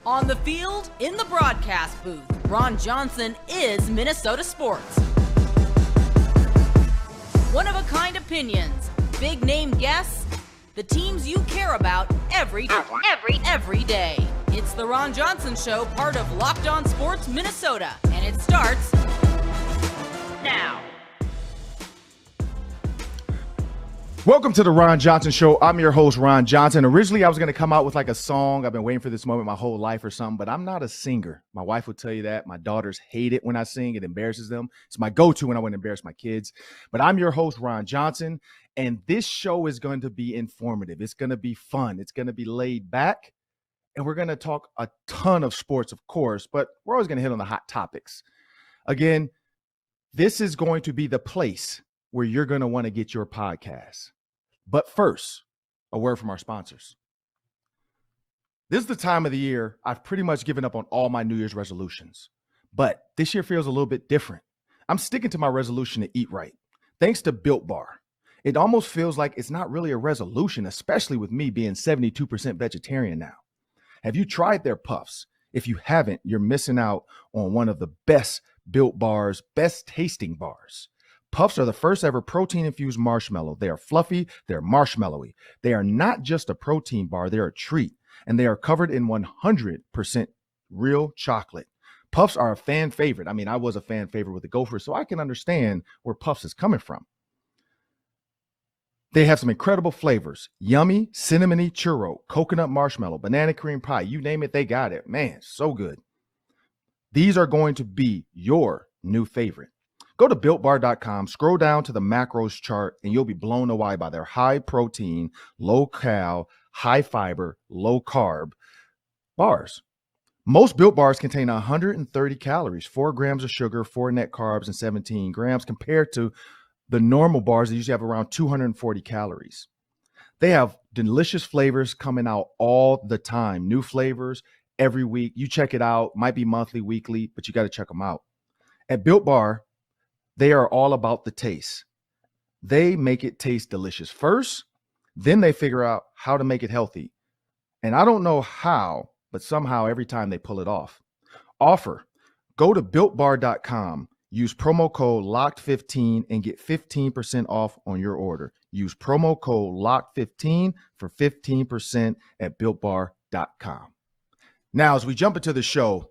On the field, in the broadcast booth, Ron Johnson is Minnesota sports. One-of-a-kind opinions, big-name guests, the teams you care about every day. It's the Ron Johnson Show, part of Locked On Sports Minnesota, and it starts now. Welcome to the Ron Johnson Show. I'm your host, Ron Johnson. Originally, I was going to come out with like a song. I've been waiting for this moment my whole life or something, but I'm not a singer. My wife will tell you that. My daughters hate it when I sing. It embarrasses them. It's my go-to when I want to embarrass my kids. But I'm your host, Ron Johnson, and this show is going to be informative. It's going to be fun. It's going to be laid back, and we're going to talk a ton of sports, of course, but we're always going to hit on the hot topics. Again, this is going to be the place where you're going to want to get your podcast. But first, a word from our sponsors. This is the time of the year I've pretty much given up on all my New Year's resolutions. But this year feels a little bit different. I'm sticking to my resolution to eat right. Thanks to Built Bar. It almost feels like it's not really a resolution, especially with me being 72% vegetarian now. Have you tried their puffs? If you haven't, you're missing out on one of the best Built Bar's best tasting bars. Puffs are the first ever protein-infused marshmallow. They are fluffy, they're marshmallowy. They are not just a protein bar, they're a treat. And they are covered in 100% real chocolate. Puffs are a fan favorite. I mean, I was a fan favorite with the Gophers, so I can understand where Puffs is coming from. They have some incredible flavors. Yummy, cinnamony churro, coconut marshmallow, banana cream pie. You name it, they got it. Man, so good. These are going to be your new favorite. Go to BuiltBar.com, scroll down to the macros chart, and you'll be blown away by their high protein, low cal, high fiber, low carb bars. Most Built Bars contain 130 calories, 4 grams of sugar, 4 net carbs, and 17 grams compared to the normal bars that usually have around 240 calories. They have delicious flavors coming out all the time, new flavors every week. You check it out, might be monthly, weekly, but you got to check them out. At Built Bar, they are all about the taste. They make it taste delicious first, then they figure out how to make it healthy. And I don't know how, but somehow every time they pull it off. Offer. Go to BuiltBar.com. Use promo code LOCKED15 and get 15% off on your order. Use promo code LOCKED15 for 15% at BuiltBar.com. Now, as we jump into the show,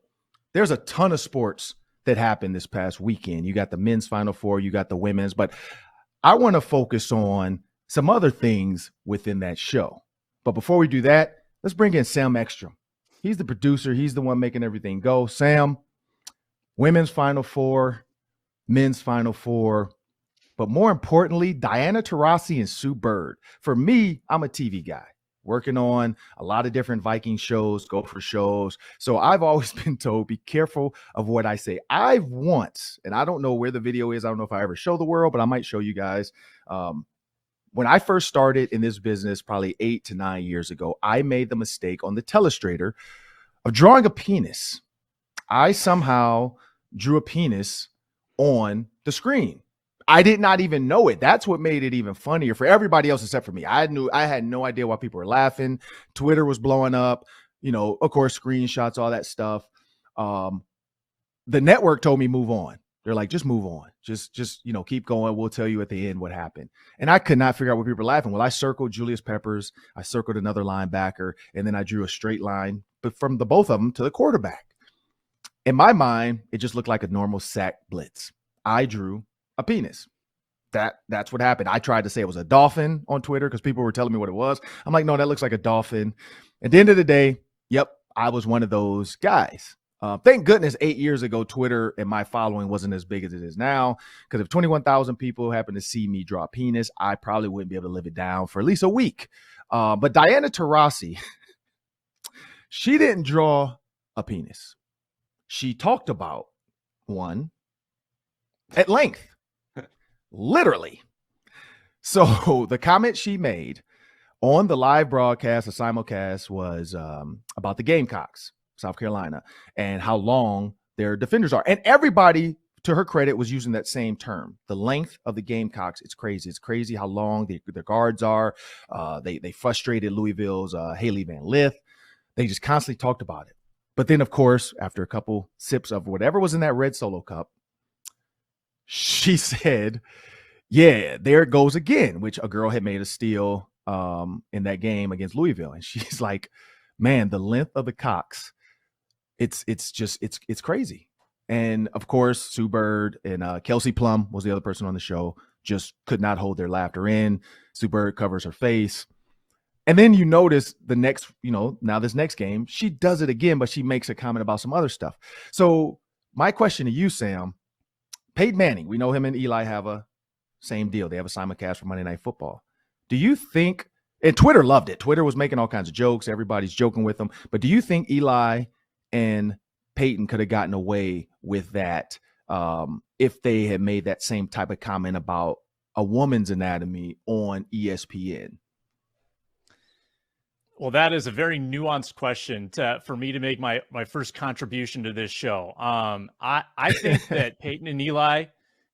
there's a ton of sports that happened this past weekend. You got the men's Final Four, you got the women's, but I want to focus on some other things within that show. But before we do that, let's bring in Sam Ekstrom. He's the producer. He's the one making everything go. Sam, women's Final Four, men's Final Four, but more importantly, Diana Taurasi and Sue Bird. For me, I'm a TV guy, working on a lot of different Viking shows, Gopher shows. So I've always been told, be careful of what I say. I've once, and I don't know where the video is. I don't know if I ever show the world, but I might show you guys. When I first started in this business, probably 8 to 9 years ago, I made the mistake on the telestrator of drawing a penis. I somehow drew a penis on the screen. I did not even know it. That's what made it even funnier for everybody else except for me. I had no idea why people were laughing. Twitter was blowing up, of course, screenshots, all that stuff. The network told me move on. They're like, just move on. Just keep going. We'll tell you at the end what happened. And I could not figure out what people were laughing. Well, I circled Julius Peppers. I circled another linebacker, and then I drew a straight line, but from the both of them to the quarterback. In my mind, it just looked like a normal sack blitz. I drew a penis. That's what happened. I tried to say it was a dolphin on Twitter because people were telling me what it was. I'm like, no, that looks like a dolphin. At the end of the day, yep, I was one of those guys. Thank goodness 8 years ago, Twitter and my following wasn't as big as it is now, because if 21,000 people happen to see me draw a penis, I probably wouldn't be able to live it down for at least a week. But Diana Taurasi, she didn't draw a penis. She talked about one at length. Literally. So the comment she made on the live broadcast, the simulcast, was about the Gamecocks, South Carolina, and how long their defenders are. And everybody, to her credit, was using that same term, the length of the Gamecocks. It's crazy. It's crazy how long their guards are. They frustrated Louisville's Haley Van Lith. They just constantly talked about it. But then, of course, after a couple sips of whatever was in that red Solo cup, she said, yeah, there it goes again, which a girl had made a steal in that game against Louisville. And she's like, man, the length of the cocks, it's crazy. And of course, Sue Bird and Kelsey Plum was the other person on the show, just could not hold their laughter in. Sue Bird covers her face. And then you notice the next, now this next game, she does it again, but she makes a comment about some other stuff. So my question to you, Sam, Peyton Manning, we know him and Eli have a same deal. They have a simulcast for Monday Night Football. Do you think, and Twitter loved it. Twitter was making all kinds of jokes. Everybody's joking with them. But do you think Eli and Peyton could have gotten away with that if they had made that same type of comment about a woman's anatomy on ESPN? Well, that is a very nuanced question for me to make my first contribution to this show. I think that Peyton and Eli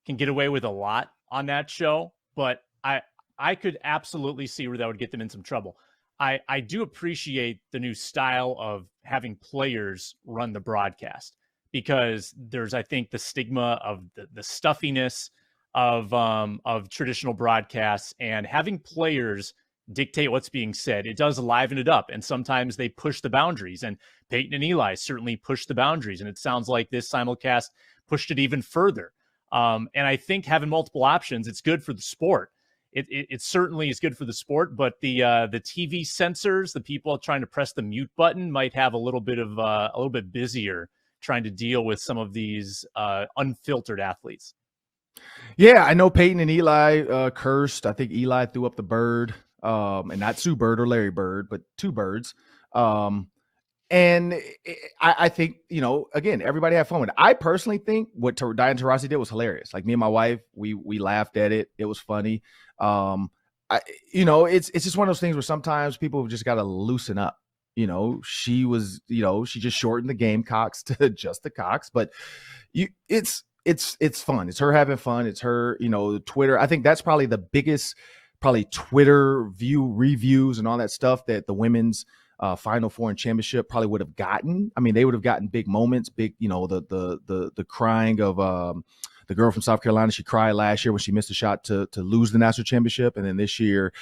can get away with a lot on that show, but I could absolutely see where that would get them in some trouble. I do appreciate the new style of having players run the broadcast, because there's, I think, the stigma of the stuffiness of traditional broadcasts, and having players dictate what's being said, it does liven it up. And sometimes they push the boundaries, and Peyton and Eli certainly pushed the boundaries. And it sounds like this simulcast pushed it even further. And I think having multiple options, it's good for the sport. It certainly is good for the sport, but the TV censors, the people trying to press the mute button, might have a little bit busier trying to deal with some of these unfiltered athletes. Yeah, I know Peyton and Eli cursed. I think Eli threw up the bird, and not Sue Bird or Larry Bird, but two birds. And I think, again, everybody had fun with it. I personally think what Diana Taurasi did was hilarious. Like, me and my wife, we laughed at it. It was funny. It's just one of those things where sometimes people have just got to loosen up. She was, she just shortened the Gamecocks to just the Cocks, but it's fun. It's her having fun. It's her, Twitter. I think that's probably the biggest, Twitter reviews and all that stuff that the women's Final Four and championship probably would have gotten. I mean, they would have gotten big moments, the crying of the girl from South Carolina. She cried last year when she missed a shot to lose the national championship. And then this year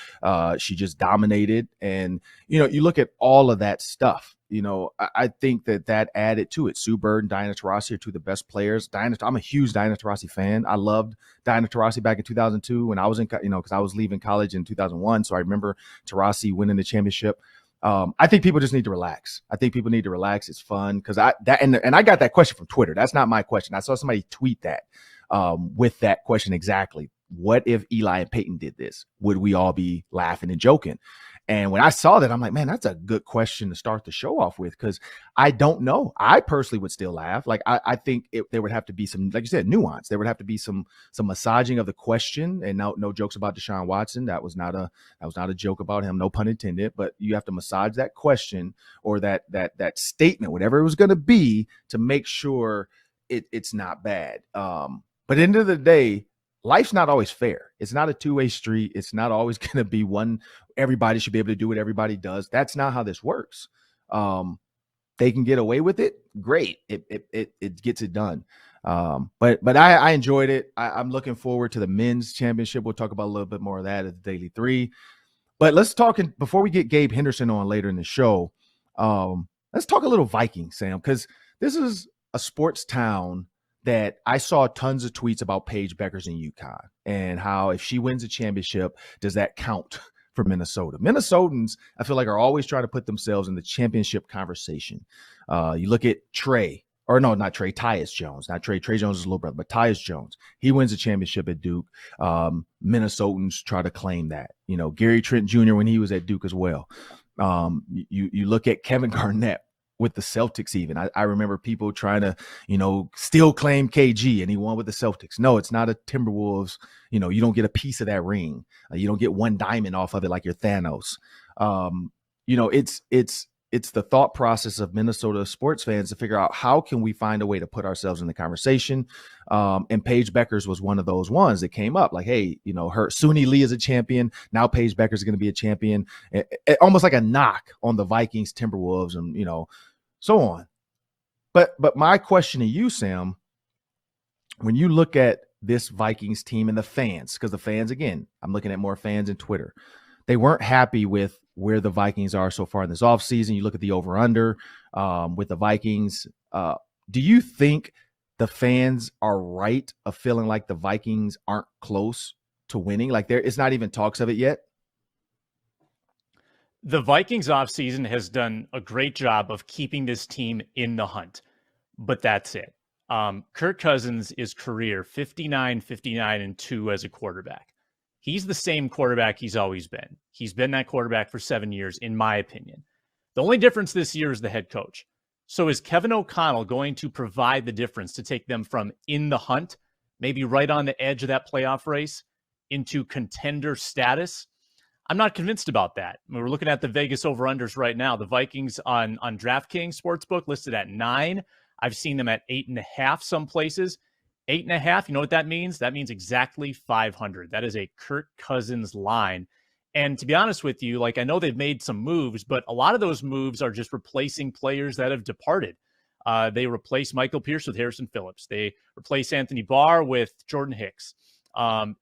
she just dominated. And, you look at all of that stuff, I think that added to it. Sue Bird and Diana Taurasi are two of the best players. I'm a huge Diana Taurasi fan. I loved Diana Taurasi back in 2002 when I was because I was leaving college in 2001. So I remember Taurasi winning the championship. I think people just need to relax. I think people need to relax. It's fun because I got that question from Twitter. That's not my question. I saw somebody tweet that with that question exactly. What if Eli and Peyton did this? Would we all be laughing and joking? And when I saw that, I'm like, man, that's a good question to start the show off with, because I don't know. I personally would still laugh. Like, I think there would have to be some, like you said, nuance. There would have to be some massaging of the question, and no jokes about Deshaun Watson. That was not a joke about him, no pun intended. But you have to massage that question or that statement, whatever it was going to be, to make sure it's not bad. But at the end of the day, life's not always fair. It's not a two-way street. It's not always going to be one. Everybody should be able to do what everybody does. That's not how this works. They can get away with it. Great. It gets it done. But I enjoyed it. I'm looking forward to the men's championship. We'll talk about a little bit more of that at the Daily 3. But let's talk, before we get Gabe Henderson on later in the show, let's talk a little Vikings, Sam, because this is a sports town that I saw tons of tweets about Paige Beckers in UConn and how if she wins a championship, does that count for Minnesota? Minnesotans, I feel like, are always trying to put themselves in the championship conversation. You look at Tyus Jones. Not Trey. Trey Jones is little brother, but Tyus Jones. He wins a championship at Duke. Minnesotans try to claim that. Gary Trent Jr. when he was at Duke as well. You look at Kevin Garnett with the Celtics even. I remember people trying to, still claim KG, and he won with the Celtics. No, it's not a Timberwolves. You don't get a piece of that ring. You don't get one diamond off of it like your Thanos. It's the thought process of Minnesota sports fans to figure out how can we find a way to put ourselves in the conversation. And Paige Beckers was one of those ones that came up like, hey, her Suni Lee is a champion. Now Paige Beckers is going to be a champion. Almost like a knock on the Vikings, Timberwolves, and, so on. But my question to you, Sam, when you look at this Vikings team and the fans, because the fans, again, I'm looking at more fans in Twitter, they weren't happy with where the Vikings are so far in this offseason. You look at the over-under with the Vikings. Do you think the fans are right of feeling like the Vikings aren't close to winning? Like it's not even talks of it yet? The Vikings offseason has done a great job of keeping this team in the hunt, but that's it. Kirk Cousins is career 59-2 as a quarterback. He's the same quarterback he's always been. He's been that quarterback for 7 years, in my opinion. The only difference this year is the head coach. So is Kevin O'Connell going to provide the difference to take them from in the hunt, maybe right on the edge of that playoff race, into contender status? I'm not convinced about that. I mean, we're looking at the Vegas over-unders right now. The Vikings on DraftKings Sportsbook listed at 9. I've seen them at 8.5 some places. 8.5, you know what that means? That means exactly 500. That is a Kirk Cousins line. And to be honest with you, like, I know they've made some moves, but a lot of those moves are just replacing players that have departed. They replaced Michael Pierce with Harrison Phillips. They replaced Anthony Barr with Jordan Hicks.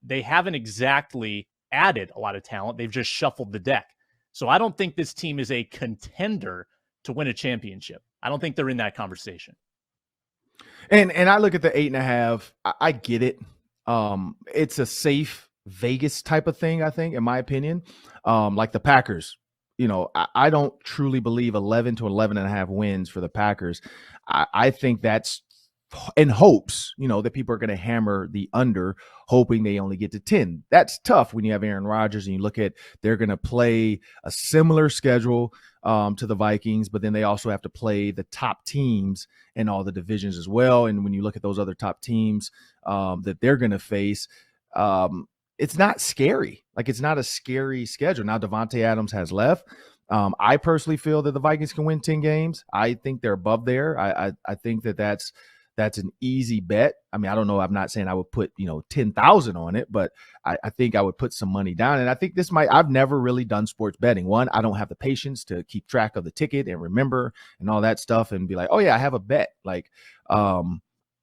They haven't exactly added a lot of talent. They've just shuffled the deck. So I don't think this team is a contender to win a championship. I don't think they're in that conversation. And I look at the 8.5. I get it. It's a safe Vegas type of thing, I think, in my opinion. Like the Packers, I don't truly believe 11 to 11.5 wins for the Packers. I think that's in hopes, that people are going to hammer the under, hoping they only get to 10. That's tough when you have Aaron Rodgers and you look at they're going to play a similar schedule to the Vikings, but then they also have to play the top teams in all the divisions as well. And when you look at those other top teams that they're going to face, it's not scary. Like, it's not a scary schedule. Now, Devontae Adams has left. I personally feel that the Vikings can win 10 games. I think they're above there. I think that's an easy bet. I mean, I don't know. I'm not saying I would put, 10,000 on it, but I think I would put some money down. And I think I've never really done sports betting. One, I don't have the patience to keep track of the ticket and remember and all that stuff and be like, oh yeah, I have a bet.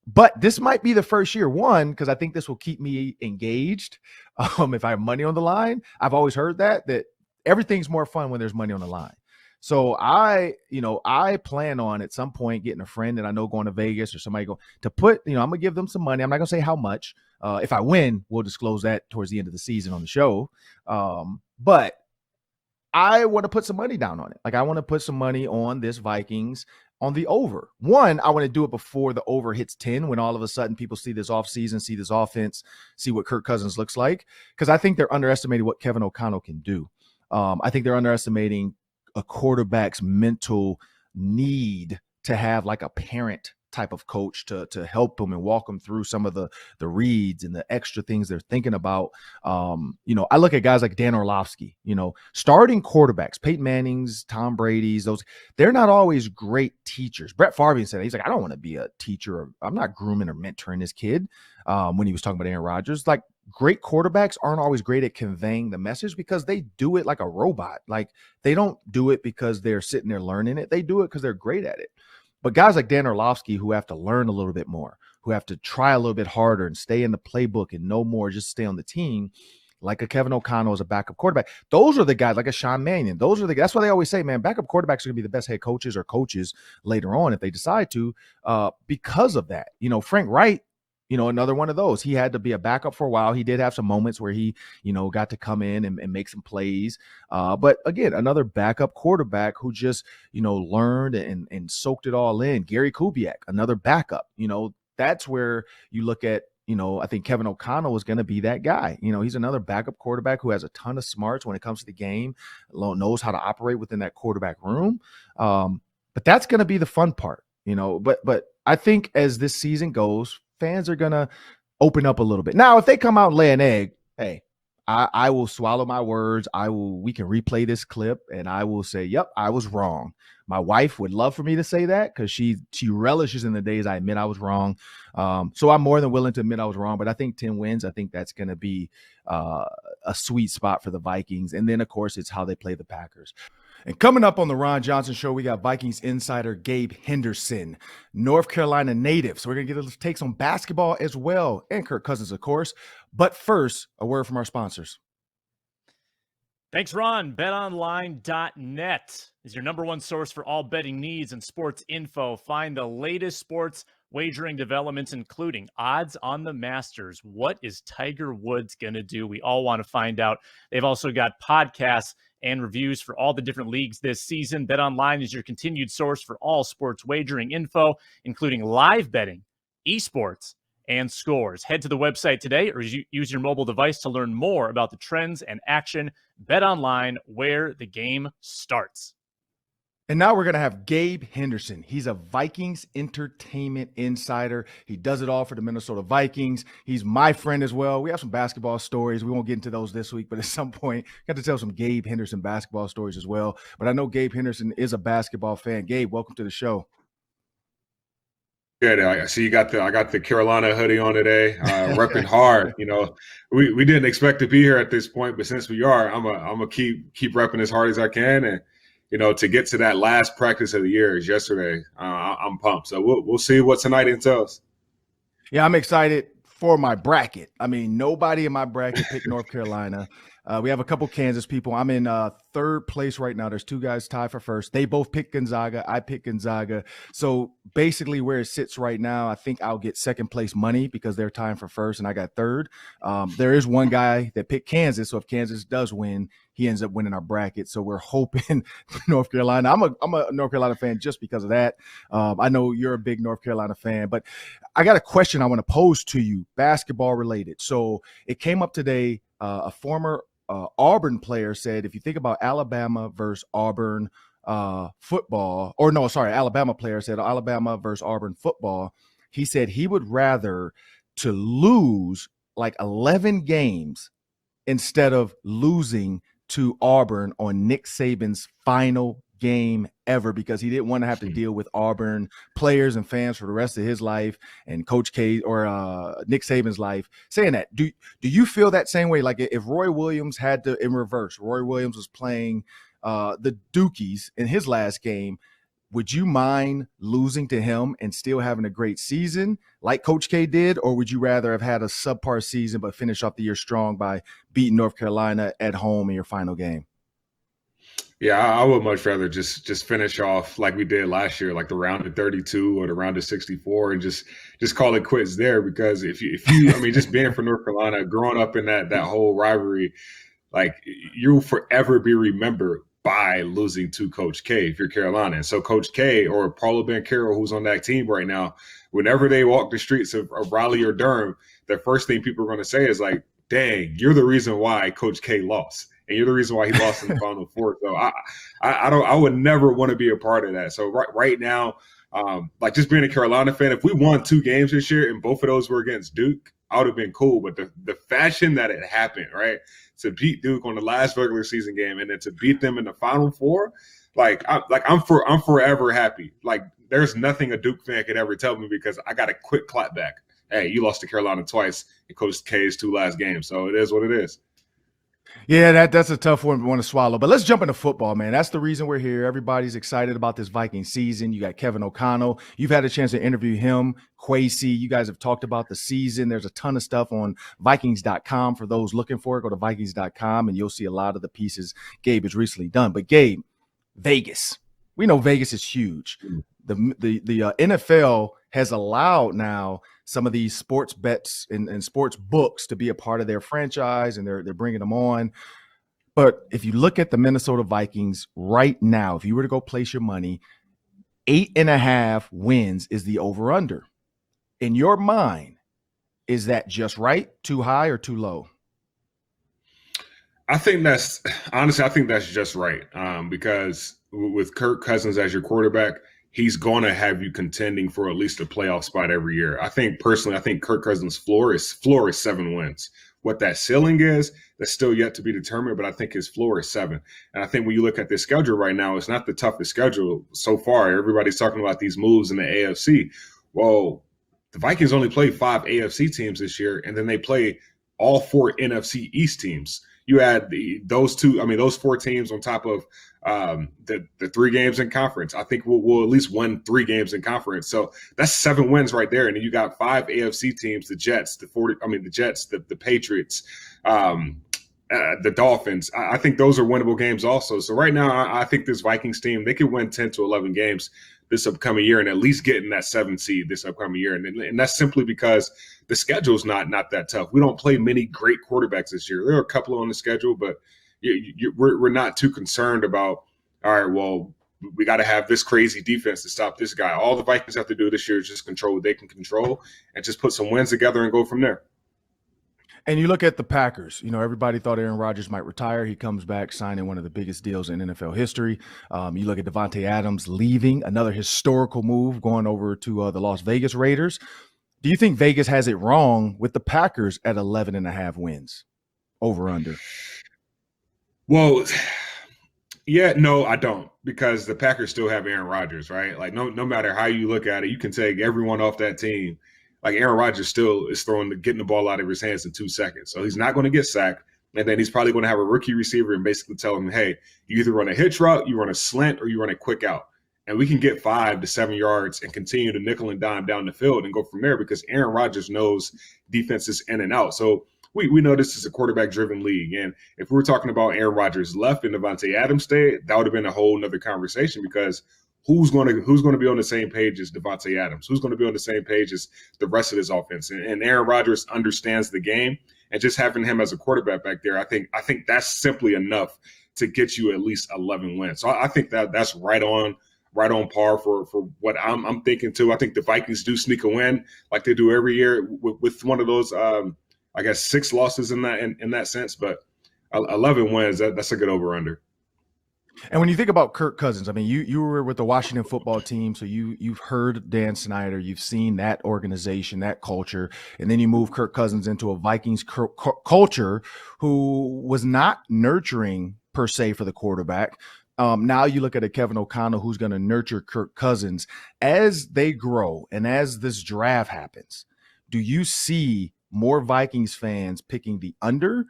But this might be the first year, one, because I think this will keep me engaged. If I have money on the line, I've always heard that everything's more fun when there's money on the line. So I plan on at some point getting a friend that I know going to Vegas or somebody to put, I'm going to give them some money. I'm not going to say how much. If I win, we'll disclose that towards the end of the season on the show. But I want to put some money down on it. Like, I want to put some money on this Vikings on the over. One, I want to do it before the over hits 10, when all of a sudden people see this offseason, see this offense, see what Kirk Cousins looks like. Because I think they're underestimating what Kevin O'Connell can do. I think they're underestimating a quarterback's mental need to have like a parent type of coach to help them and walk them through some of the reads and the extra things they're thinking about. I look at guys like Dan Orlovsky, starting quarterbacks, Peyton Manning's, Tom Brady's, they're not always great teachers. Brett Favre said, he's like, I don't want to be a teacher. Or I'm not grooming or mentoring this kid. When he was talking about Aaron Rodgers, like, great quarterbacks aren't always great at conveying the message because they do it like a robot. Like, they don't do it because they're sitting there learning it. They do it because they're great at it. But guys like Dan Orlovsky, who have to learn a little bit more, who have to try a little bit harder and stay in the playbook and know more, just stay on the team, like a Kevin O'Connell as a backup quarterback. Those are the guys, like a Sean Mannion. That's why they always say, man, backup quarterbacks are going to be the best head coaches or coaches later on if they decide to, because of that. Frank Wright, another one of those. He had to be a backup for a while. He did have some moments where he, got to come in and make some plays. But again, another backup quarterback who just, learned and soaked it all in. Gary Kubiak, another backup. That's where you look at, I think Kevin O'Connell was going to be that guy. He's another backup quarterback who has a ton of smarts when it comes to the game, knows how to operate within that quarterback room. But that's going to be the fun part, But I think as this season goes, fans are going to open up a little bit. Now, if they come out and lay an egg, hey, I will swallow my words. We can replay this clip and I will say, yep, I was wrong. My wife would love for me to say that because she relishes in the days I admit I was wrong. So I'm more than willing to admit I was wrong, but I think 10 wins, I think that's going to be a sweet spot for the Vikings. And then, of course, it's how they play the Packers. And coming up on the Ron Johnson Show, we got Vikings insider Gabe Henderson, North Carolina native. So we're going to get a take on basketball as well, and Kirk Cousins, of course. But first, a word from our sponsors. Thanks, Ron. BetOnline.net is your number one source for all betting needs and sports info. Find the latest sports wagering developments, including odds on the Masters. What is Tiger Woods going to do? We all want to find out. They've also got podcasts and reviews for all the different leagues this season. BetOnline is your continued source for all sports wagering info, including live betting, esports, and scores. Head to the website today or use your mobile device to learn more about the trends and action. BetOnline, where the game starts. And now we're going to have Gabe Henderson. He's a Vikings Entertainment insider. He does it all for the Minnesota Vikings. He's my friend as well. We have some basketball stories. We won't get into those this week, but at some point, got to tell some Gabe Henderson basketball stories as well. But I know Gabe Henderson is a basketball fan. Gabe, welcome to the show. Good. I see I got the Carolina hoodie on today, repping hard. You know, we didn't expect to be here at this point, but since we are, I'm gonna keep repping as hard as I can. And you know, to get to that last practice of the year is yesterday. I'm pumped. So we'll see what tonight entails. Yeah, I'm excited for my bracket. I mean, nobody in my bracket picked North Carolina. We have a couple Kansas people. I'm in third place right now. There's two guys tied for first. They both picked Gonzaga. I picked Gonzaga. So basically where it sits right now, I think I'll get second place money because they're tying for first and I got third. There is one guy that picked Kansas. So if Kansas does win, he ends up winning our bracket. So we're hoping North Carolina. I'm a North Carolina fan just because of that. I know you're a big North Carolina fan, but I got a question I want to pose to you, basketball related. So it came up today. A former Auburn player said, if you think about Alabama versus Auburn football, or no, sorry, Alabama player said Alabama versus Auburn football. He said he would rather to lose like 11 games instead of losing to Auburn on Nick Saban's final game ever, because he didn't want to have to deal with Auburn players and fans for the rest of his life and Coach K or Nick Saban's life. Saying that, do you feel that same way? Like if Roy Williams had to, in reverse, Roy Williams was playing the Dukies in his last game, would you mind losing to him and still having a great season like Coach K did? Or would you rather have had a subpar season but finish off the year strong by beating North Carolina at home in your final game? Yeah, I would much rather just finish off like we did last year, like the round of 32 or the round of 64, and just call it quits there. Because if you, I mean, just being from North Carolina, growing up in that whole rivalry, like you'll forever be remembered by losing to Coach K if you're Carolina. And so Coach K or Paulo Banchero, who's on that team right now, whenever they walk the streets of Raleigh or Durham, the first thing people are going to say is like, dang, you're the reason why Coach K lost. And you're the reason why he lost in the Final Four. So I would never want to be a part of that. So right now, like just being a Carolina fan, if we won 2 games this year and both of those were against Duke, I would have been cool. But the fashion that it happened, right, to beat Duke on the last regular season game and then to beat them in the Final Four, I'm forever happy. Like there's nothing a Duke fan could ever tell me, because I got a quick clap back. Hey, you lost to Carolina twice in Coach K's 2 last games, so it is what it is. Yeah, that's a tough one to swallow. But let's jump into football, man. That's the reason we're here. Everybody's excited about this Viking season. You got Kevin O'Connell. You've had a chance to interview him. Kwesi, you guys have talked about the season. There's a ton of stuff on Vikings.com for those looking for it. Go to Vikings.com and you'll see a lot of the pieces Gabe has recently done. But Gabe, Vegas. We know Vegas is huge. The NFL has allowed now some of these sports bets and sports books to be a part of their franchise, and they're bringing them on. But if you look at the Minnesota Vikings right now, if you were to go place your money, 8.5 wins is the over-under. In your mind, is that just right, too high, or too low? I think that's just right, because with Kirk Cousins as your quarterback, he's going to have you contending for at least a playoff spot every year. I think Kirk Cousins' floor is 7 wins. What that ceiling is, that's still yet to be determined, but I think his floor is 7. And I think when you look at this schedule right now, it's not the toughest schedule so far. Everybody's talking about these moves in the AFC. Well, the Vikings only play 5 AFC teams this year, and then they play all 4 NFC East teams. you add those four teams on top of the 3 games in conference. I think we'll at least win 3 games in conference. So that's 7 wins right there. And then you got 5 AFC teams: the Jets, the Patriots, the Dolphins. I think those are winnable games also. So right now, I think this Vikings team, they could win 10 to 11 games this upcoming year and at least get in that 7 seed this upcoming year. And that's simply because the schedule's not that tough. We don't play many great quarterbacks this year. There are a couple on the schedule, but we're not too concerned about, all right, well, we got to have this crazy defense to stop this guy. All the Vikings have to do this year is just control what they can control and just put some wins together and go from there. And you look at the Packers, everybody thought Aaron Rodgers might retire. He comes back signing one of the biggest deals in NFL history. You look at Devontae Adams leaving, another historical move, going over to the Las Vegas Raiders. Do you think Vegas has it wrong with the Packers at 11.5 wins over under? Well, yeah, no, I don't, because the Packers still have Aaron Rodgers, right? Like no matter how you look at it, you can take everyone off that team. Like Aaron Rodgers still is getting the ball out of his hands in 2 seconds. So he's not going to get sacked. And then he's probably going to have a rookie receiver and basically tell him, hey, you either run a hitch route, you run a slant, or you run a quick out. And we can get 5 to 7 yards and continue to nickel and dime down the field and go from there, because Aaron Rodgers knows defenses in and out. So we know this is a quarterback-driven league. And if we were talking about Aaron Rodgers left and Devontae Adams stayed, that would have been a whole nother conversation, because who's going to be on the same page as Devontae Adams? Who's going to be on the same page as the rest of his offense? And Aaron Rodgers understands the game, and just having him as a quarterback back there, I think that's simply enough to get you at least 11 wins. So I think that's right on par for what I'm thinking too. I think the Vikings do sneak a win like they do every year with one of those, 6 losses in that sense, but 11 wins, that's a good over-under. And when you think about Kirk Cousins, I mean, you were with the Washington football team, so you've heard Dan Snyder, you've seen that organization, that culture, and then you move Kirk Cousins into a Vikings culture who was not nurturing per se for the quarterback. Now you look at a Kevin O'Connell who's going to nurture Kirk Cousins as they grow and as this draft happens. Do you see more Vikings fans picking the under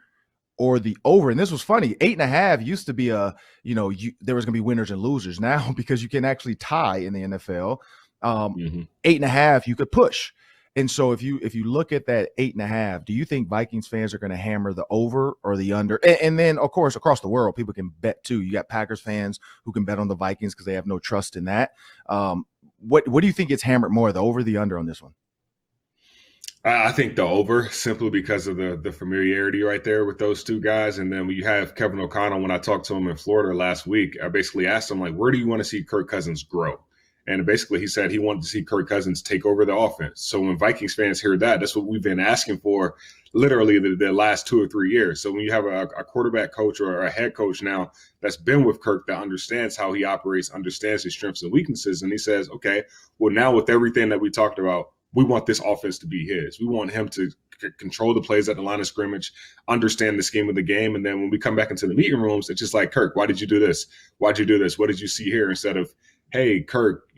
or the over? And this was funny. 8.5 used to be there was going to be winners and losers. Now, because you can actually tie in the NFL, 8.5 you could push. And so if you look at that 8.5, do you think Vikings fans are going to hammer the over or the under? And then, of course, across the world, people can bet too. You got Packers fans who can bet on the Vikings because they have no trust in that. What do you think gets hammered more, the over or the under on this one? I think the over, simply because of the familiarity right there with those two guys. And then when you have Kevin O'Connell, when I talked to him in Florida last week, I basically asked him, like, where do you want to see Kirk Cousins grow? And basically he said he wanted to see Kirk Cousins take over the offense. So when Vikings fans hear that, that's what we've been asking for literally the last 2 or 3 years. So when you have a quarterback coach or a head coach now that's been with Kirk, that understands how he operates, understands his strengths and weaknesses, and he says, okay, well, now with everything that we talked about, we want this offense to be his. We want him to control the plays at the line of scrimmage, understand the scheme of the game. And then when we come back into the meeting rooms, it's just like, Kirk, why did you do this? Why'd you do this? What did you see here? Instead of, hey, Kirk,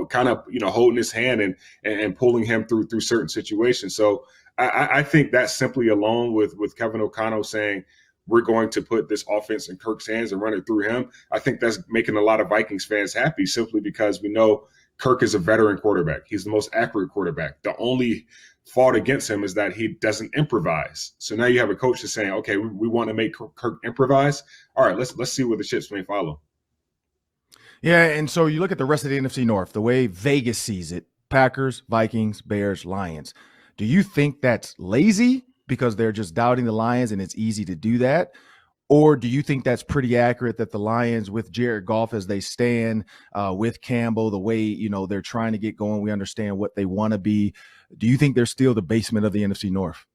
kind of, holding his hand and pulling him through certain situations. So I think that simply alone with Kevin O'Connell saying, we're going to put this offense in Kirk's hands and run it through him, I think that's making a lot of Vikings fans happy, simply because we know Kirk is a veteran quarterback. He's the most accurate quarterback. The only fault against him is that he doesn't improvise. So now you have a coach that's saying, okay, we want to make Kirk improvise. All right, let's see where the chips may follow. Yeah, and so you look at the rest of the NFC North, the way Vegas sees it: Packers, Vikings, Bears, Lions. Do you think that's lazy because they're just doubting the Lions and it's easy to do that? Or do you think that's pretty accurate, that the Lions, with Jared Goff as they stand, with Campbell, the way, they're trying to get going, we understand what they want to be. Do you think they're still the basement of the NFC North?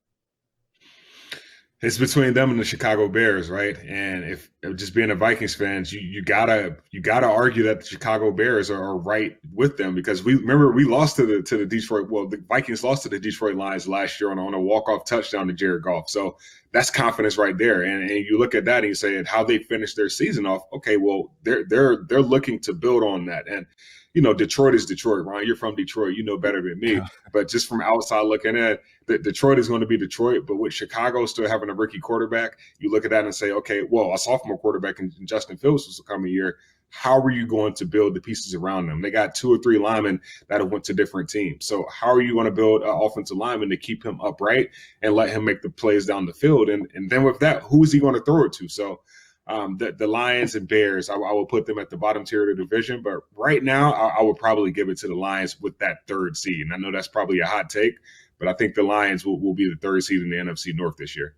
It's between them and the Chicago Bears, right? And if just being a Vikings fan, you gotta argue that the Chicago Bears are right with them, because we lost to the Detroit. Well, the Vikings lost to the Detroit Lions last year on a walk-off touchdown to Jared Goff. So that's confidence right there. And you look at that and you say how they finished their season off. Okay, well they're looking to build on that. And Detroit is Detroit, Ron. You're from Detroit. You know better than me. But just from outside looking in, Detroit is going to be Detroit. But with Chicago still having a rookie quarterback, you look at that and say, okay, well, a sophomore quarterback in Justin Fields was the coming year. How are you going to build the pieces around them? They got 2 or 3 linemen that have went to different teams. So how are you going to build an offensive lineman to keep him upright and let him make the plays down the field? And then with that, who is he going to throw it to? So the Lions and Bears, I will put them at the bottom tier of the division. But right now, I would probably give it to the Lions with that 3rd seed. And I know that's probably a hot take, but I think the Lions will be the 3rd seed in the NFC North this year.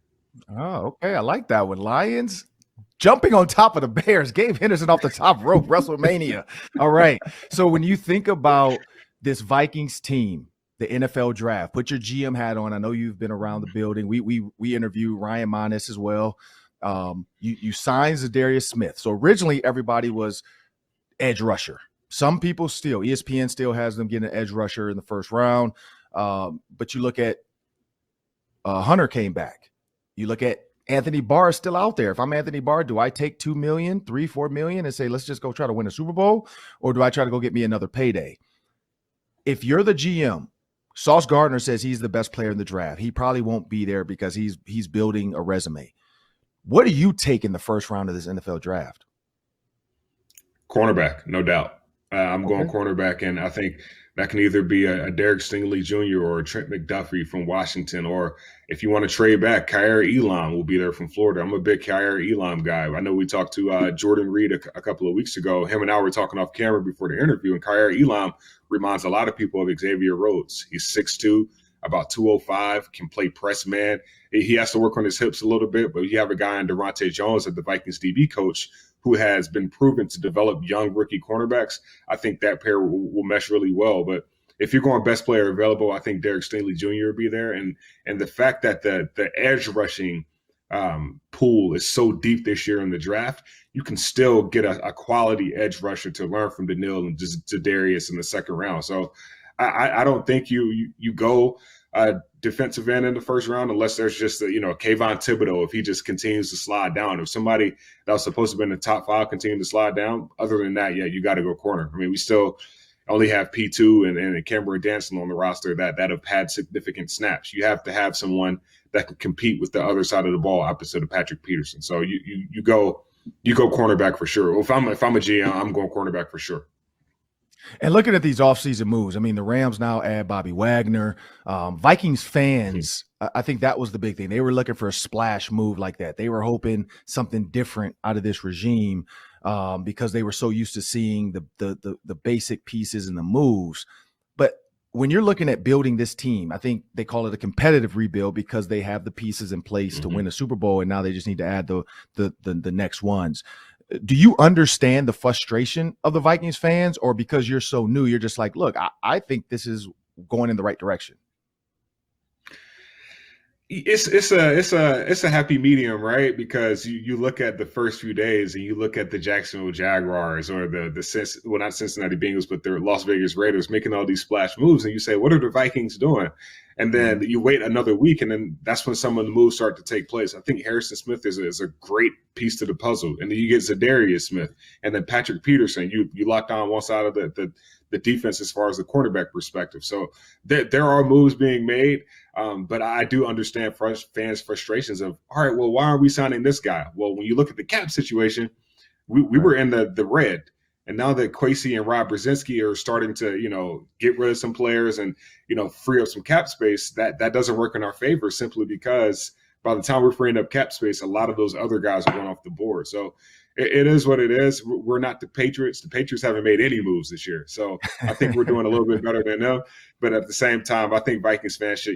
Oh, okay. I like that one. Lions jumping on top of the Bears. Gabe Henderson off the top rope, WrestleMania. All right. So when you think about this Vikings team, the NFL draft, put your GM hat on. I know you've been around the building. We interviewed Ryan Manis as well. You signed Zadarius Smith. So originally everybody was edge rusher. Some people still, ESPN still has them getting an edge rusher in the first round. But you look at Hunter came back. You look at Anthony Barr is still out there. If I'm Anthony Barr, do I take $2 million, $3, $4 million and say, let's just go try to win a Super Bowl? Or do I try to go get me another payday? If you're the GM, Sauce Gardner says he's the best player in the draft. He probably won't be there because he's building a resume. What do you take in the first round of this NFL draft? Cornerback, no doubt. I'm going cornerback, and I think that can either be a Derek Stingley Jr. or a Trent McDuffie from Washington, or if you want to trade back, Kaiir Elam will be there from Florida. I'm a big Kaiir Elam guy. I know we talked to Jordan Reed a couple of weeks ago. Him and I were talking off camera before the interview, and Kaiir Elam reminds a lot of people of Xavier Rhodes. He's 6'2", about 205, can play press man. He has to work on his hips a little bit, but you have a guy in Durante Jones at the Vikings DB coach who has been proven to develop young rookie cornerbacks. I think that pair will mesh really well. But if you're going best player available, I think Derek Stingley Jr. will be there. And the fact that the edge rushing pool is so deep this year in the draft, you can still get a quality edge rusher to learn from Daniil and Zadarius in the second round. So I don't think you go defensive end in the first round unless there's just Kayvon Thibodeau, if he just continues to slide down. If somebody that was supposed to be in the top 5 continue to slide down, other than that, you got to go corner. I mean, we still only have P2 and Cameron Danson on the roster that have had significant snaps. You have to have someone that can compete with the other side of the ball opposite of Patrick Peterson. So you go cornerback for sure. If I'm a GM, I'm going cornerback for sure. And looking at these offseason moves, I mean, the Rams now add Bobby Wagner. Vikings fans, I think that was the big thing. They were looking for a splash move like that. They were hoping something different out of this regime because they were so used to seeing the basic pieces and the moves. But when you're looking at building this team, I think they call it a competitive rebuild because they have the pieces in place to win a Super Bowl, and now they just need to add the next ones. Do you understand the frustration of the Vikings fans, or because you're so new, you're just like, look, I think this is going in the right direction? It's a happy medium, right? Because you look at the first few days and you look at the Jacksonville Jaguars or not Cincinnati Bengals, but the Las Vegas Raiders making all these splash moves, and you say, what are the Vikings doing? And then you wait another week, and then that's when some of the moves start to take place. I think Harrison Smith is a great piece to the puzzle. And then you get Zadarius Smith and then Patrick Peterson. You lock down one side of the defense as far as the quarterback perspective. So there are moves being made, but I do understand fans' frustrations of, all right, well, why aren't we signing this guy? Well, when you look at the cap situation, we were in the red. And now that Kwesi and Rob Brzezinski are starting to, get rid of some players and, free up some cap space, that doesn't work in our favor simply because by the time we're freeing up cap space, a lot of those other guys are going off the board. So it is what it is. We're not the Patriots. The Patriots haven't made any moves this year. So I think we're doing a little bit better than them. But at the same time, I think Vikings fans should,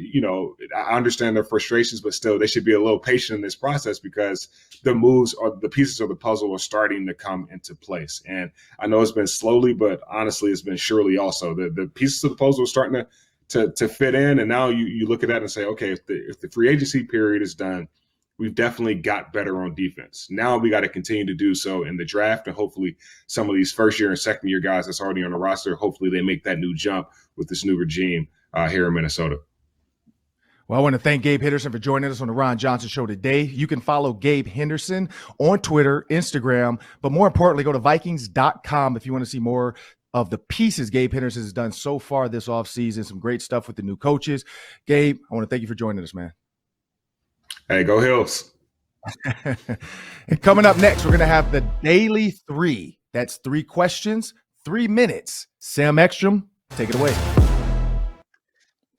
I understand their frustrations, but still they should be a little patient in this process because the moves or the pieces of the puzzle are starting to come into place. And I know it's been slowly, but honestly, it's been surely also. The pieces of the puzzle are starting to fit in. And now you look at that and say, okay, if the free agency period is done, we've definitely got better on defense. Now we got to continue to do so in the draft, and hopefully some of these first-year and second-year guys that's already on the roster, hopefully they make that new jump with this new regime here in Minnesota. Well, I want to thank Gabe Henderson for joining us on the Ron Johnson Show today. You can follow Gabe Henderson on Twitter, Instagram, but more importantly, go to Vikings.com if you want to see more of the pieces Gabe Henderson has done so far this offseason. Some great stuff with the new coaches. Gabe, I want to thank you for joining us, man. Hey, go Hills. And coming up next, we're going to have the Daily 3. That's 3 questions, 3 minutes. Sam Ekstrom, take it away.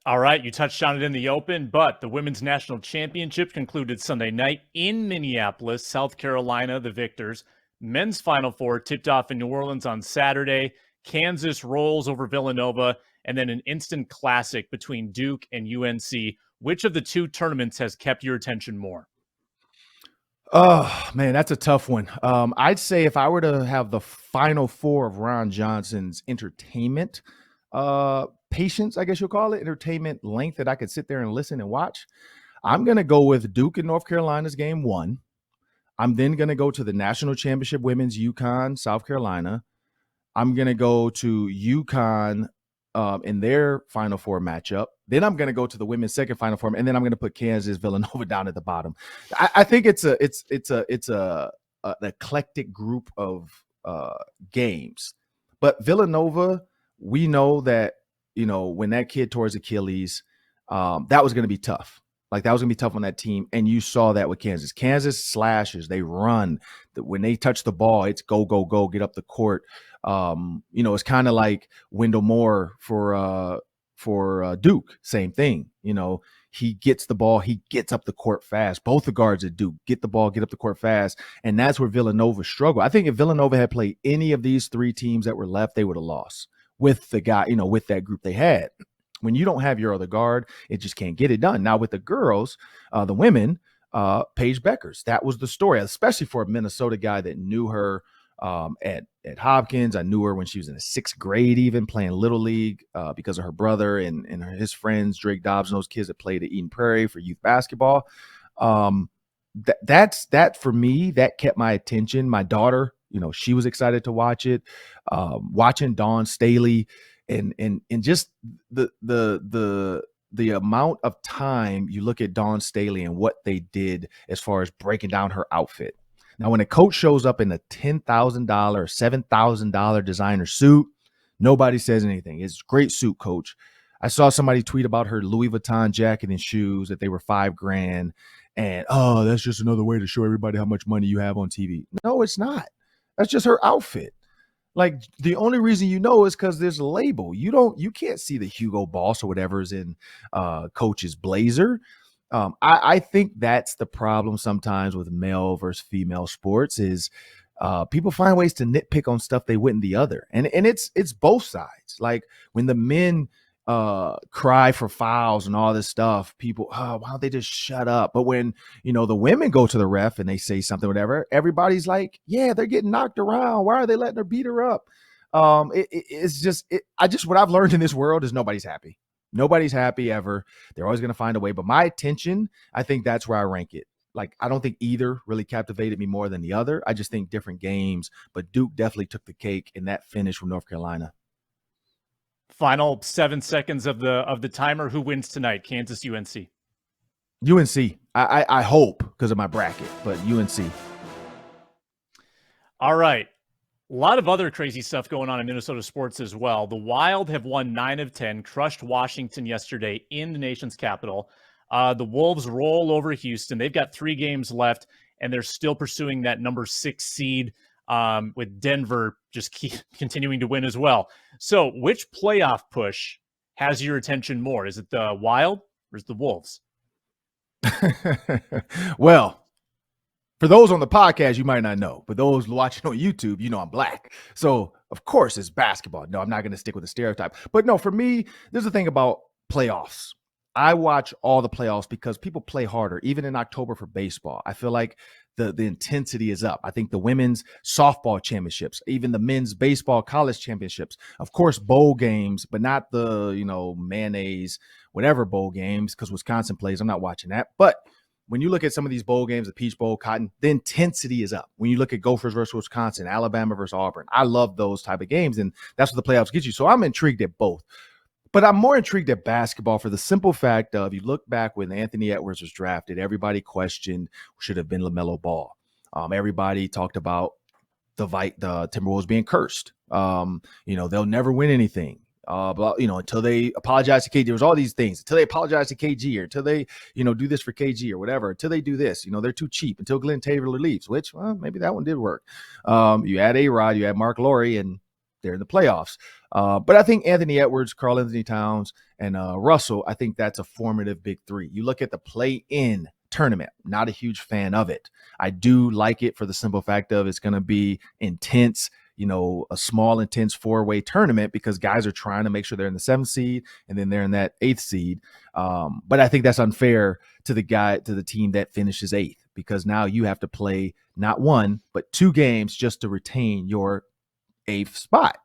All right, you touched on it in the open, but the Women's National Championship concluded Sunday night in Minneapolis, South Carolina, the victors. Men's Final Four tipped off in New Orleans on Saturday. Kansas rolls over Villanova, and then an instant classic between Duke and UNC. Which of the two tournaments has kept your attention more? Oh, man, that's a tough one. I'd say if I were to have the Final Four of Ron Johnson's entertainment patience, I guess you'll call it, entertainment length that I could sit there and listen and watch, I'm going to go with Duke and North Carolina's game 1. I'm then going to go to the national championship women's UConn, South Carolina. I'm going to go to UConn in their Final Four matchup. Then I'm going to go to the women's second Final Four, and then I'm going to put Kansas Villanova down at the bottom. I think it's an eclectic group of games. But Villanova, we know that, when that kid tore his Achilles, that was going to be tough. Like, that was going to be tough on that team, and you saw that with Kansas. Kansas slashes, they run. When they touch the ball, it's go, go, go, get up the court. It's kind of like Wendell Moore for Duke, same thing. He gets the ball, he gets up the court fast. Both the guards at Duke get the ball, get up the court fast, and that's where Villanova struggled. I think if Villanova had played any of these 3 teams that were left, they would have lost with the guy, with that group they had. When you don't have your other guard, it just can't get it done. Now with the girls, the women, Paige Beckers, that was the story, especially for a Minnesota guy that knew her at Hopkins. I knew her when she was in the 6th grade, even playing Little League because of her brother and his friends, Drake Dobbs, and those kids that played at Eden Prairie for youth basketball. That for me, that kept my attention. My daughter, she was excited to watch it. Watching Dawn Staley and just the amount of time you look at Dawn Staley and what they did as far as breaking down her outfit. Now, when a coach shows up in a $10,000 or $7,000 designer suit, nobody says anything. It's a great suit, coach. I saw somebody tweet about her Louis Vuitton jacket and shoes that they were $5,000. And, that's just another way to show everybody how much money you have on TV. No, it's not. That's just her outfit. Like, the only reason is because there's a label. You can't see the Hugo Boss or whatever's in coach's blazer. I think that's the problem sometimes with male versus female sports is people find ways to nitpick on stuff they wouldn't the other. And it's both sides. Like when the men cry for fouls and all this stuff, people, why don't they just shut up? But when, the women go to the ref and they say something, whatever, everybody's like, yeah, they're getting knocked around. Why are they letting her beat her up? What I've learned in this world is nobody's happy. Nobody's happy ever. They're always going to find a way. But my attention, I think that's where I rank it. Like, I don't think either really captivated me more than the other. I just think different games. But Duke definitely took the cake in that finish from North Carolina. Final 7 seconds of the timer. Who wins tonight? Kansas, UNC. UNC. I hope because of my bracket, but UNC. All right. A lot of other crazy stuff going on in Minnesota sports as well. The Wild have won 9 of 10, crushed Washington yesterday in the nation's capital. The Wolves roll over Houston. They've got 3 games left, and they're still pursuing that number 6 seed with Denver just continuing to win as well. So which playoff push has your attention more? Is it the Wild or is it the Wolves? Well, for those on the podcast, you might not know, but those watching on YouTube, I'm black. So, of course, it's basketball. No, I'm not going to stick with the stereotype. But no, for me, there's the thing about playoffs. I watch all the playoffs because people play harder, even in October for baseball. I feel like the intensity is up. I think the women's softball championships, even the men's baseball college championships, of course, bowl games, but not the, mayonnaise, whatever bowl games, because Wisconsin plays. I'm not watching that. But when you look at some of these bowl games, the Peach Bowl, Cotton, the intensity is up. When you look at Gophers versus Wisconsin, Alabama versus Auburn, I love those type of games, and that's what the playoffs get you. So I'm intrigued at both. But I'm more intrigued at basketball for the simple fact of, you look back when Anthony Edwards was drafted, everybody questioned should have been LaMelo Ball. Everybody talked about the Timberwolves being cursed They'll never win anything. Until they apologize to KG. There was all these things until they apologize to KG, or until they, do this for KG or whatever, until they do this, they're too cheap, until Glenn Taylor leaves, which, well, maybe that one did work. You add A-Rod, you add Mark Laurie, and they're in the playoffs. But I think Anthony Edwards, Karl Anthony Towns, and Russell, I think that's a formative big three. You look at the play-in tournament, not a huge fan of it. I do like it for the simple fact of it's going to be intense, a small, intense 4-way tournament, because guys are trying to make sure they're in the 7th seed and then they're in that 8th seed. But I think that's unfair to the team that finishes 8th, because now you have to play not 1, but 2 games just to retain your 8th spot.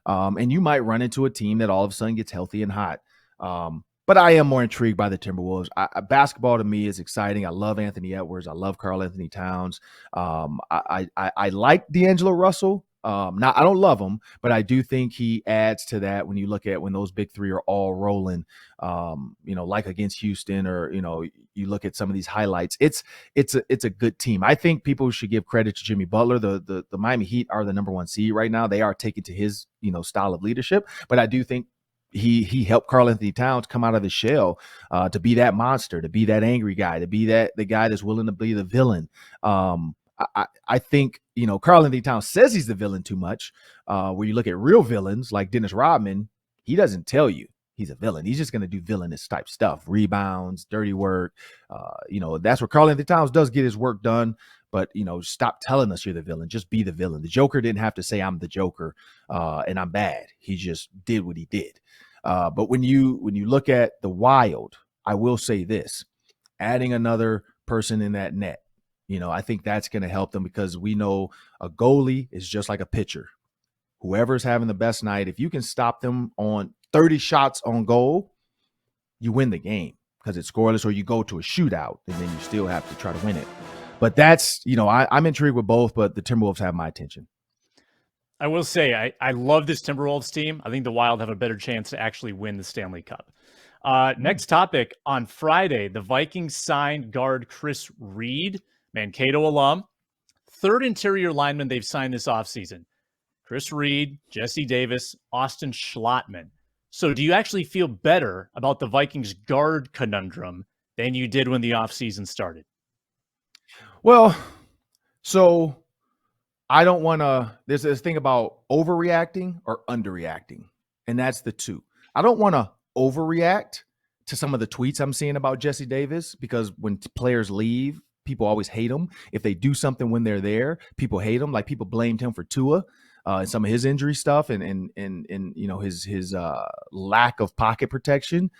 And you might run into a team that all of a sudden gets healthy and hot. But I am more intrigued by the Timberwolves. Basketball to me is exciting. I love Anthony Edwards. I love Karl Anthony Towns. I like D'Angelo Russell. I don't love him, but I do think he adds to that when you look at when those big three are all rolling, like against Houston, or, you look at some of these highlights. It's a good team. I think people should give credit to Jimmy Butler. The Miami Heat are the number 1 seed right now. They are taking to his, style of leadership, but I do think he helped Karl Anthony Towns come out of his shell, to be that monster, to be that angry guy, to be the guy that's willing to be the villain. I think, Karl Anthony Towns says he's the villain too much. Where you look at real villains like Dennis Rodman, he doesn't tell you he's a villain. He's just going to do villainous type stuff, rebounds, dirty work. That's where Karl Anthony Towns does get his work done. But, stop telling us you're the villain. Just be the villain. The Joker didn't have to say I'm the Joker and I'm bad. He just did what he did. But when you look at the Wild, I will say this: adding another person in that net, I think that's going to help them, because we know a goalie is just like a pitcher. Whoever's having the best night, if you can stop them on 30 shots on goal, you win the game, because it's scoreless, or you go to a shootout and then you still have to try to win it. But that's, I'm intrigued with both, but the Timberwolves have my attention. I will say, I love this Timberwolves team. I think the Wild have a better chance to actually win the Stanley Cup. Next topic, on Friday, the Vikings signed guard Chris Reed, Mankato alum, 3rd interior lineman they've signed this offseason. Chris Reed, Jesse Davis, Austin Schlottman. So do you actually feel better about the Vikings guard conundrum than you did when the offseason started? Well, so I don't want to, there's this thing about overreacting or underreacting, and that's the two. I don't want to overreact to some of the tweets I'm seeing about Jesse Davis, because when players leave, people always hate them. If they do something when they're there, people hate them. Like, people blamed him for Tua and some of his injury stuff and his lack of pocket protection.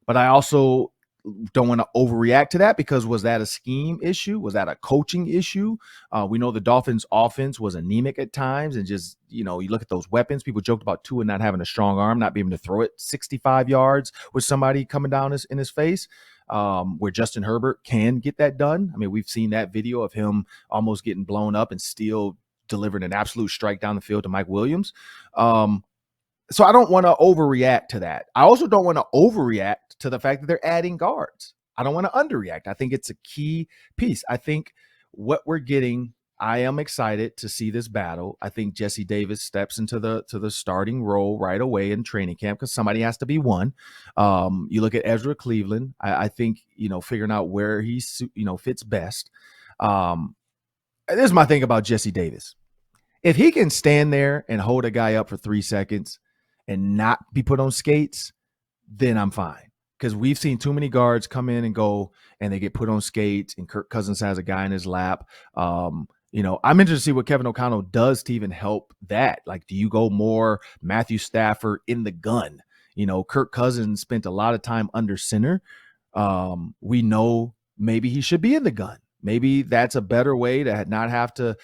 But I also don't want to overreact to that, because was that a scheme issue? Was that a coaching issue? We know the Dolphins' offense was anemic at times, and just, you look at those weapons. People joked about Tua not having a strong arm, not being able to throw it 65 yards with somebody coming down in his face. Where Justin Herbert can get that done. I mean, we've seen that video of him almost getting blown up and still delivering an absolute strike down the field to Mike Williams. So I don't want to overreact to that. I also don't want to overreact to the fact that they're adding guards. I don't want to underreact. I think it's a key piece. I think what we're getting, I am excited to see this battle. I think Jesse Davis steps into the starting role right away in training camp, because somebody has to be one. You look at Ezra Cleveland. I think, figuring out where he fits best. This is my thing about Jesse Davis. If he can stand there and hold a guy up for 3 seconds and not be put on skates, then I'm fine. Because we've seen too many guards come in and go, and they get put on skates, and Kirk Cousins has a guy in his lap. I'm interested to see what Kevin O'Connell does to even help that. Like, do you go more Matthew Stafford in the gun? Kirk Cousins spent a lot of time under center. We know maybe he should be in the gun. Maybe that's a better way to not have to,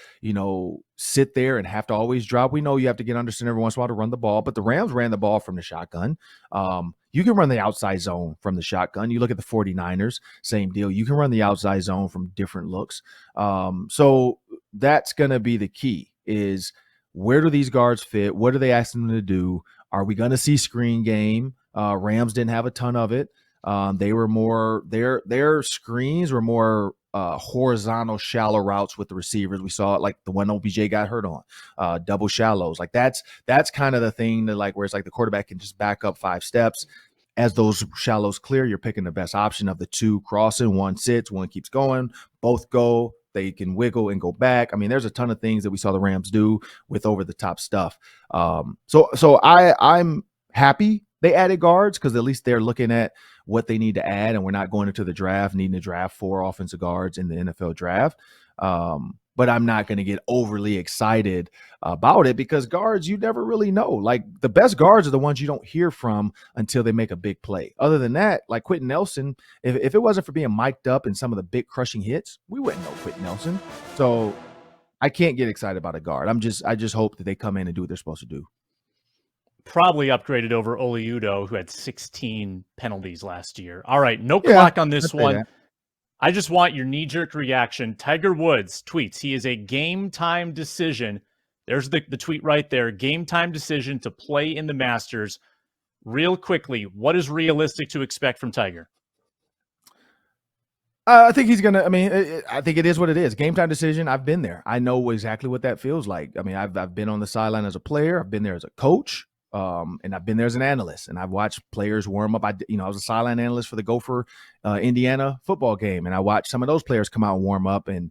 sit there and have to always drop. We know you have to get under center every once in a while to run the ball, but the Rams ran the ball from the shotgun. You can run the outside zone from the shotgun. You look at the 49ers, same deal. You can run the outside zone from different looks. So that's going to be the key, is where do these guards fit? What are they asking them to do? Are we going to see screen game? Rams didn't have a ton of it. They were more, their screens were more horizontal shallow routes with the receivers. We saw it like the one OBJ got hurt on, double shallows. Like that's kind of the thing that like where it's like the quarterback can just back up 5 steps. As those shallows clear, you're picking the best option of the two crossing. One sits, one keeps going, both go. They can wiggle and go back. I mean, there's a ton of things that we saw the Rams do with over the top stuff. So I'm happy they added guards because at least they're looking at what they need to add, and we're not going into the draft needing to draft 4 offensive guards in the NFL draft. But I'm not going to get overly excited about it because guards, you never really know. Like the best guards are the ones you don't hear from until they make a big play. Other than that, like Quentin Nelson, if it wasn't for being mic'd up in some of the big crushing hits, we wouldn't know Quentin Nelson. So I can't get excited about a guard. I just hope that they come in and do what they're supposed to do. Probably upgraded over Oli Udoh, who had 16 penalties last year. All right, no clock on this one. That. I just want your knee-jerk reaction. Tiger Woods tweets, he is a game-time decision. There's the tweet right there. Game-time decision to play in the Masters. Real quickly, what is realistic to expect from Tiger? I think he's going to, I think it is what it is. Game-time decision, I've been there. I know exactly what that feels like. I mean, I've been on the sideline as a player. I've been there as a coach. And I've been there as an analyst, and I've watched players warm up. I was a sideline analyst for the Gopher Indiana football game, and I watched some of those players come out and warm up and,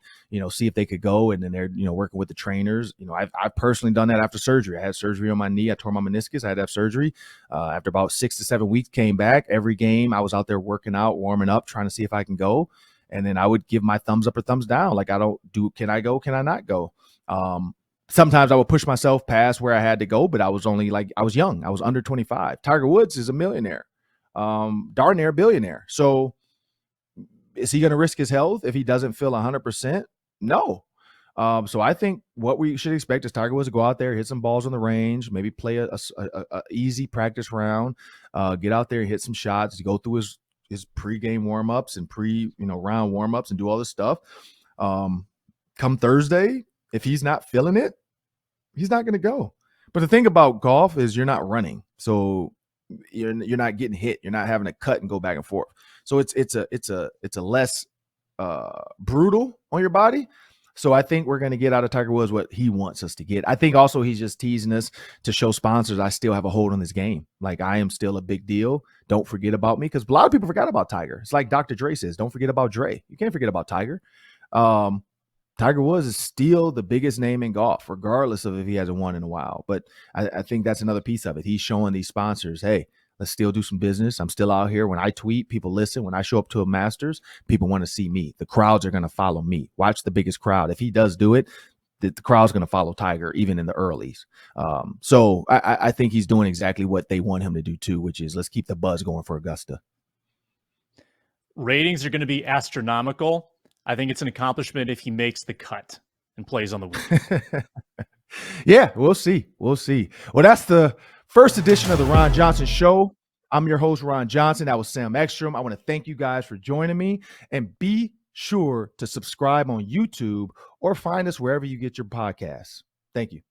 see if they could go. And then they're, working with the trainers. I've personally done that after surgery. I had surgery on my knee. I tore my meniscus. I had to have surgery. After about 6 to 7 weeks, came back. Every game I was out there working out, warming up, trying to see if I can go. And then I would give my thumbs up or thumbs down. Like, can I go? Can I not go? Sometimes I would push myself past where I had to go, but I was young. I was under 25. Tiger Woods is a millionaire, darn near a billionaire. So is he going to risk his health if he doesn't feel 100%? No. So I think what we should expect is Tiger Woods to go out there, hit some balls on the range, maybe play a easy practice round, get out there and hit some shots, go through his pregame warm-ups and round warm-ups and do all this stuff. Come Thursday, if he's not feeling it, he's not going to go. But the thing about golf is you're not running, so you're not getting hit. You're not having to cut and go back and forth. So it's a less brutal on your body. So I think we're going to get out of Tiger Woods what he wants us to get. I think also he's just teasing us to show sponsors I still have a hold on this game. Like, I am still a big deal. Don't forget about me, because a lot of people forgot about Tiger. It's like Dr. Dre says, don't forget about Dre. You can't forget about Tiger. Tiger Woods is still the biggest name in golf, regardless of if he hasn't won in a while. But I think that's another piece of it. He's showing these sponsors, hey, let's still do some business. I'm still out here. When I tweet, people listen. When I show up to a Masters, people want to see me. The crowds are going to follow me. Watch the biggest crowd. If he does do it, the crowd's going to follow Tiger, even in the earlies. So I think he's doing exactly what they want him to do too, which is let's keep the buzz going for Augusta. Ratings are going to be astronomical. I think it's an accomplishment if he makes the cut and plays on the weekend. Yeah, we'll see. We'll see. Well, that's the first edition of the Ron Johnson Show. I'm your host, Ron Johnson. That was Sam Ekstrom. I want to thank you guys for joining me, and be sure to subscribe on YouTube or find us wherever you get your podcasts. Thank you.